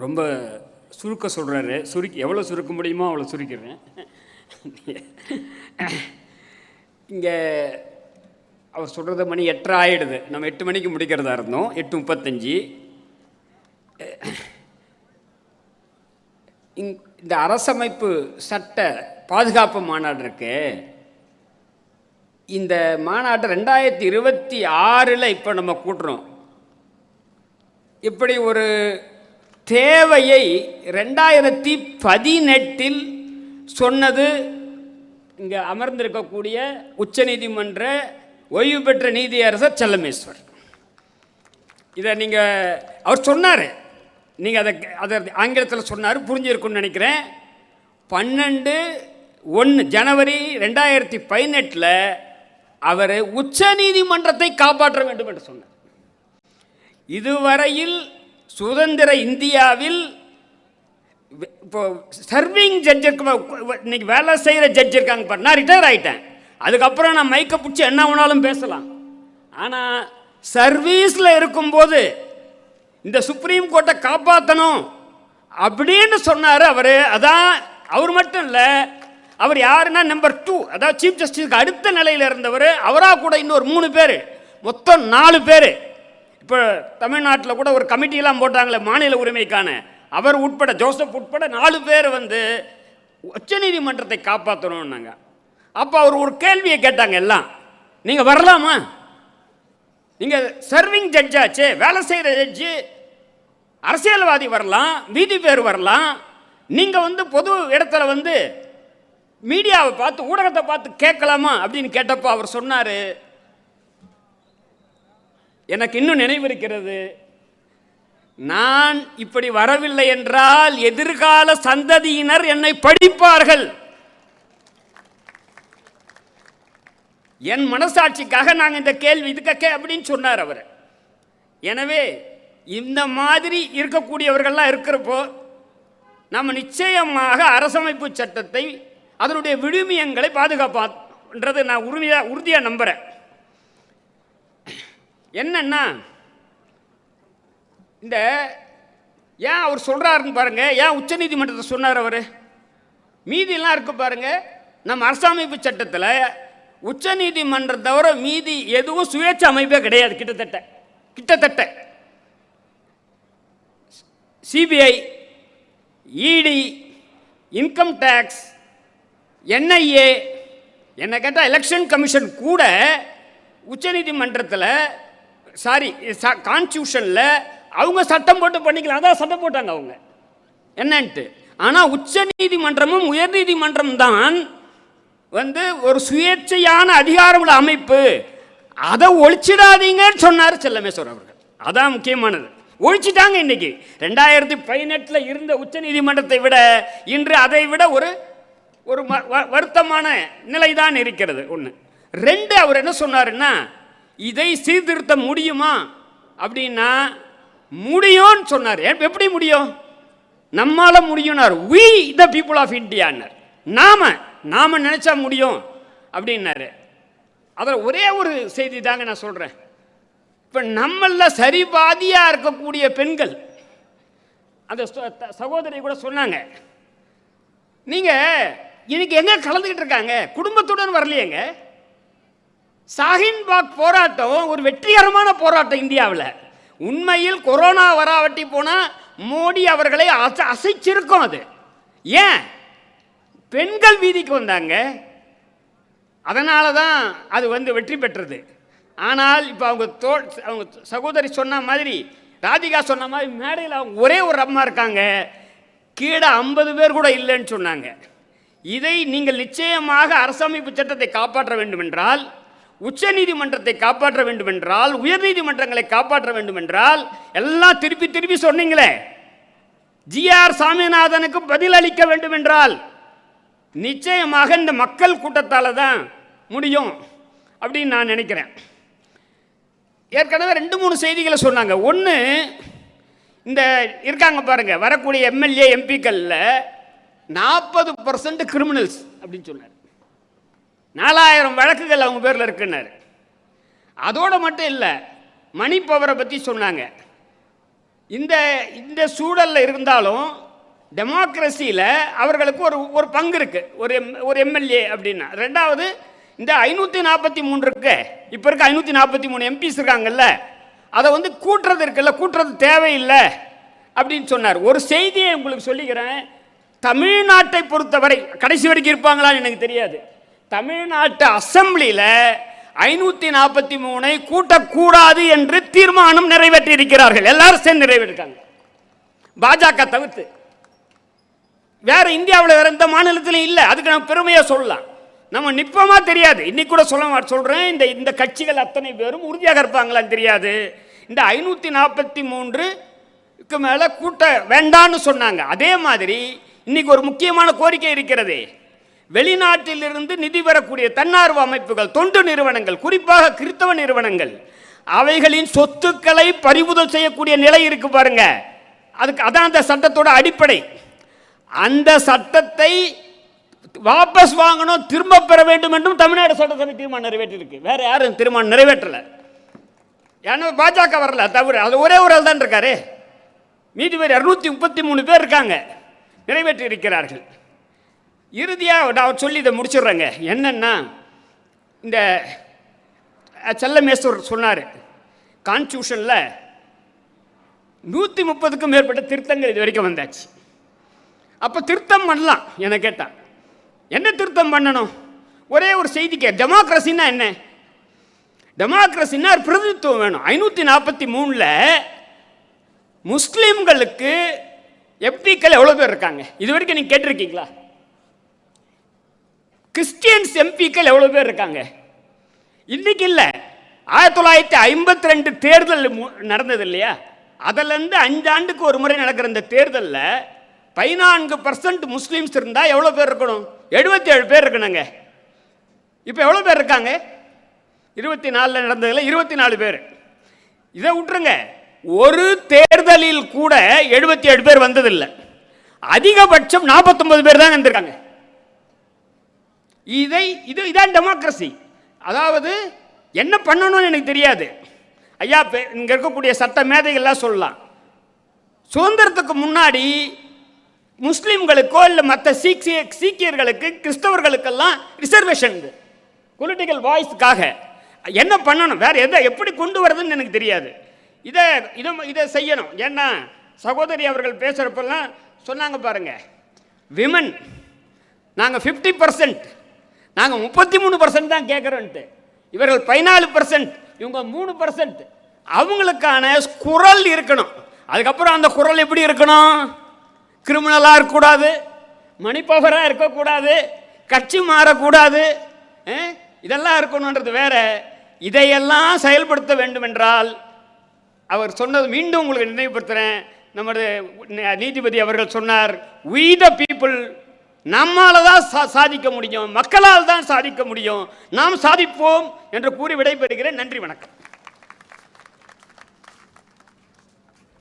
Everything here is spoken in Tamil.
ரொம்ப சுருக்க சொல்கிறாரு. எவ்வளோ சுருக்க முடியுமோ அவ்வளோ சுருக்கிறேன். இங்கே அவர் சொல்கிறது மணி 8:30 ஆகிடுது. நம்ம 8 மணிக்கு முடிக்கிறதா இருந்தோம். 8:35. இந்த அரசமைப்பு சட்ட பாதுகாப்பு மாநாடு இருக்கு. இந்த மாநாட்டை 2026 இப்போ நம்ம கூட்டுறோம். இப்படி ஒரு தேவையை 2018 சொன்னது இங்கே அமர்ந்திருக்கக்கூடிய உச்சநீதிமன்ற ஓய்வு பெற்ற நீதியரசர் செல்லமேஸ்வர். இதை நீங்கள் அவர் சொன்னார், நீங்கள் அதை ஆங்கிலத்தில் சொன்னார், புரிஞ்சிருக்குன்னு நினைக்கிறேன். 12/1 ஜனவரி 2018 அவர் உச்ச நீதிமன்றத்தை காப்பாற்ற வேண்டும் என்று சொன்னார். இதுவரையில் சுதந்திர இந்தியாவில் இப்போ சர்விங் ஜட்ஜ் இருக்கு, இன்னைக்கு வேலை செய்கிற ஜட்ஜ் இருக்காங்க பாரு. நான் ரிட்டையர் ஆகிட்டேன், அதுக்கப்புறம் நான் மைக்கை பிடிச்சி என்ன வேணாலும் பேசலாம். ஆனால் சர்வீஸில் இருக்கும்போது இந்த சுப்ரீம் கோர்ட்டை காப்பாற்றணும் அப்படின்னு சொன்னார் அவர். அதான் அவர் மட்டும் இல்லை, அவர் யாருன்னா நம்பர் 2, அதாவது சீஃப் ஜஸ்டிஸ்க்கு அடுத்த நிலையில் இருந்தவர். அவராக கூட இன்னொரு 3 பேர், மொத்தம் 4 பேர். இப்போ தமிழ்நாட்டில் கூட ஒரு கமிட்டியெல்லாம் போட்டாங்களே மாநில உரிமைக்கான, அவர் உட்பட ஜோசப் உட்பட 4 பேர் உச்சநீதிமன்றத்தை காப்பாற்றணும்னாங்க. அப்போ அவர் ஒரு கேள்வியை கேட்டாங்க எல்லாம், நீங்கள் வரலாமா? நீங்கள் சர்விங் ஜட்ஜாச்சு, வேலை செய்கிற ஜட்ஜு, அரசியல்வாதி வரலாம், வீதி பேர் வரலாம், நீங்கள் பொது இடத்துல மீடியாவை பார்த்து ஊடகத்தை பார்த்து கேட்கலாமா அப்படின்னு கேட்டப்போ அவர் சொன்னார், எனக்கு இன்னும் நினைவு இருக்கிறது, நான் இப்படி வரவில்லை என்றால் எதிர்கால சந்ததியினர் என்னை படிப்பார்கள். என் மனசாட்சிக்காக நாங்கள் இந்த கேள்வி இதுக்கே அப்படின்னு சொன்னார் அவர். எனவே இந்த மாதிரி இருக்கக்கூடியவர்கள்லாம் இருக்கிறப்போ நம்ம நிச்சயமாக அரசமைப்பு சட்டத்தை அதனுடைய விழுமியங்களை பாதுகாப்பான்றது நான் உறுதியாக நம்புகிறேன். என்னன்னா, இந்த ஏன் அவர் சொல்கிறாருன்னு பாருங்க, ஏன் உச்சநீதிமன்றத்தை சொன்னார் அவர். மீதியெல்லாம் இருக்கு பாருங்க, நம்ம அரசமைப்பு சட்டத்தில் உச்சநீதிமன்றம் தவிர மீதி எதுவும் சுயேட்சை அமைப்பே கிடையாது. கிட்டத்தட்ட சிபிஐ, இடி, இன்கம் டேக்ஸ், என்ஐஏ, என்ன கேட்டால் எலெக்ஷன் கமிஷன் கூட உச்சநீதிமன்றத்தில் கான்ஸ்டியூஷனில் அவங்க சட்டம் போட்டு பண்ணிக்கலாம். அதான் சட்டம் போட்டாங்க அவங்க என்னன்ட்டு. ஆனால் உச்ச நீதிமன்றமும் உயர் நீதிமன்றம் தான் ஒரு சுயேட்சையான அதிகாரமுள்ள அமைப்பு. அதை ஒழிச்சிடாதீங்கன்னு சொன்னார் செல்லமேஸ்வர் அவர்கள். அதான் முக்கியமானது. ஒழிச்சிட்டாங்க. இன்னைக்கு 2018 இருந்த உச்ச நீதிமன்றத்தை விட இன்று அதை விட ஒரு வருத்தமான நிலைதான் இருக்கிறது. 1. 2, அவர் என்ன சொன்னாருன்னா, இதை சீர்திருத்த முடியுமா அப்படின்னா முடியும்னு சொன்னார். எப்படி முடியும்? நம்மால முடியும்னார். we the people of India, நாம நினைச்சா முடியும் அப்படின்னாரு. அதில் ஒரே ஒரு செய்தி தாங்க நான் சொல்றேன். இப்போ நம்மள சரிபாதியா இருக்கக்கூடிய பெண்கள், அந்த சகோதரி கூட சொன்னாங்க, நீங்க இன்னைக்கு எங்க கலந்துக்கிட்டு இருக்காங்க, குடும்பத்துடன் வரலையேங்க. ஷாஹின்பாக் போராட்டம் ஒரு வெற்றிகரமான போராட்டம் இந்தியாவில். உண்மையில் கொரோனா வராவட்டி போனால் மோடி அவர்களை அசைச்சிருக்கும். அது ஏன் பெண்கள் வீதிக்கு வந்தாங்க, அதனால தான் அது வெற்றி பெற்றது. ஆனால் இப்போ அவங்க சகோதரி சொன்ன மாதிரி, ராதிகா சொன்ன மாதிரி, மேடையில் அவங்க ஒரே ஒரு அம்மா இருக்காங்க, கீழே 50 பேர் கூட இல்லைன்னு சொன்னாங்க. இதை நீங்கள் நிச்சயமாக அரசமைப்பு சட்டத்தை காப்பாற்ற வேண்டும் என்றால், உச்ச நீதிமன்றத்தை காப்பாற்ற வேண்டும் என்றால், உயர் நீதிமன்றங்களை காப்பாற்ற வேண்டும் என்றால், எல்லாம் திருப்பி சொன்னீங்களே, ஜிஆர் சாமிநாதனுக்கு பதில் அளிக்க வேண்டும் என்றால் நிச்சயமாக இந்த மக்கள் கூட்டத்தால் தான் முடியும் அப்படின்னு நான் நினைக்கிறேன். ஏற்கனவே 2-3 செய்திகளை சொன்னாங்க. 1, இந்த இருக்காங்க பாருங்க, வரக்கூடிய எம்எல்ஏ எம்பிக்களில் 40% கிரிமினல்ஸ் அப்படின்னு சொன்னார். 4000 வழக்குகள் அவங்க பேரில் இருக்குன்னாரு. அதோடு மட்டும் இல்லை, மணி பவரை பற்றி சொன்னாங்க. இந்த இந்த சூழலில் இருந்தாலும் டெமோக்ரஸியில் அவர்களுக்கு ஒரு பங்கு இருக்குது. ஒரு எம்எல்ஏ அப்படின்னா. ரெண்டாவது, இந்த 543 இருக்கு, இப்போ இருக்க 543 எம்பிஸ் இருக்காங்கல்ல, அதை வந்து கூட்டுறது இருக்குல்ல, கூட்டுறது தேவையில்லை அப்படின்னு சொன்னார். ஒரு செய்தியை உங்களுக்கு சொல்லிக்கிறேன். தமிழ்நாட்டை பொறுத்தவரை கடைசி வரைக்கும் இருப்பாங்களான்னு எனக்கு தெரியாது. தமிழ்நாட்டு அசெம்பிளியில் 543 கூட்டக்கூடாது என்று தீர்மானம் நிறைவேற்றி இருக்கிறார்கள். எல்லாரும் சேர்ந்து நிறைவேற்றிருக்காங்க, பாஜக தவிர்த்து. வேற இந்தியாவில் வேற எந்த மாநிலத்திலும் இல்லை. அதுக்கு நம்ம பெருமையாக சொல்லலாம். நம்ம நிற்போமா தெரியாது. இன்னைக்கு கூட சொல்றேன், இந்த கட்சிகள் அத்தனை பேரும் உறுதியாக இருப்பாங்களான்னு தெரியாது. இந்த 543க்கு மேலே கூட்ட வேண்டான்னு சொன்னாங்க. அதே மாதிரி இன்னைக்கு ஒரு முக்கியமான கோரிக்கை இருக்கிறது. வெளிநாட்டிலிருந்து நிதி பெறக்கூடிய தன்னார்வ அமைப்புகள், தொண்டு நிறுவனங்கள், குறிப்பாக கிறிஸ்தவ நிறுவனங்கள், அவைகளின் சொத்துக்களை பறிமுதல் செய்யக்கூடிய நிலை இருக்கு பாருங்க. அதான் அந்த சட்டத்தோட அடிப்படை. அந்த சட்டத்தை வாபஸ் வாங்கணும், திரும்ப பெற வேண்டும் என்றும் தமிழ்நாடு சட்டசபை தீர்மானம் நிறைவேற்றிருக்கு. வேற யாரும் தீர்மானம் நிறைவேற்றல. ஏன்னா பாஜக வரல தவிர, அது ஒரே ஒரு ஆள் தான் இருக்காரு. மீதி பேர் 233 பேர் இருக்காங்க, நிறைவேற்றி இருக்கிறார்கள். இறுதியாக நான் சொல்லி இதை முடிச்சிடுறேங்க. என்னன்னா, இந்த செல்லமேஸ்வர் சொன்னார், கான்ஸ்டியூஷனில் 130க்கும் மேற்பட்ட திருத்தங்கள் இது வரைக்கும் வந்தாச்சு. அப்போ திருத்தம் பண்ணலாம் என கேட்டான். என்ன திருத்தம் பண்ணணும்? ஒரே ஒரு செய்திக்கு, டெமோக்ரஸின்னா என்ன? டெமோக்ரஸின்னா பிரதிநிதித்துவம் வேணும். 543ல் முஸ்லீம்களுக்கு எம்பிக்கள் எவ்வளோ பேர் இருக்காங்க இது வரைக்கும் நீங்கள் கேட்டிருக்கீங்களா? கிறிஸ்டியன்ஸ் எம்பிக்கள் எவ்வளோ பேர் இருக்காங்க? இன்னைக்கு இல்லை, 1952 தேர்தல் நடந்தது இல்லையா? அதிலிருந்து 5 ஆண்டுக்கு ஒரு முறை நடக்கிற இந்த தேர்தலில் 14% முஸ்லீம்ஸ் இருந்தால் எவ்வளோ பேர் இருக்கணும்? 77 பேர் இருக்கணுங்க. இப்போ எவ்வளோ பேர் இருக்காங்க? 24 நடந்ததில் 24 பேர். இதை விட்டுருங்க, ஒரு தேர்தலில் கூட 77 பேர் வந்ததில்லை. அதிகபட்சம் 49 பேர் தான் வந்திருக்காங்க. இதான் டெமோக்ரஸி. அதாவது என்ன பண்ணணும்னு எனக்கு தெரியாது. ஐயா, இங்கே இருக்கக்கூடிய சட்ட மேதைகள்லாம் சொல்லலாம், சுதந்திரத்துக்கு முன்னாடி முஸ்லீம்களுக்கோ இல்லை மற்ற சீக்கியர்களுக்கு, கிறிஸ்தவர்களுக்கெல்லாம் ரிசர்வேஷன் பொலிட்டிக்கல் வாய்ஸ்க்காக என்ன பண்ணணும், வேற எதை எப்படி கொண்டு வரதுன்னு எனக்கு தெரியாது. இதை செய்யணும். ஏன்னா சகோதரி அவர்கள் பேசுகிறப்பெல்லாம் சொன்னாங்க பாருங்க, விமன் நாங்கள் 50%, நாங்கள் 33% தான் கேட்குறோன்ட்டு. இவர்கள் 14%, இவங்க 3%. அவங்களுக்கான குரல் இருக்கணும். அதுக்கப்புறம் அந்த குரல் எப்படி இருக்கணும்? கிரிமினலாக இருக்கக்கூடாது, மணிப்பவராக இருக்கக்கூடாது, கட்சி மாறக்கூடாது, இதெல்லாம் இருக்கணுன்றது வேற. இதையெல்லாம் செயல்படுத்த வேண்டும் என்றால், அவர் சொன்னது மீண்டும் உங்களுக்கு நினைவுபடுத்துகிறேன். நமது நீதிபதி அவர்கள் சொன்னார், we the people, நம்மால் தான் சாதிக்க முடியும், மக்களால் தான் சாதிக்க முடியும், நாம் சாதிப்போம் என்று கூறி விடைபெறுகிறேன். நன்றி, வணக்கம்.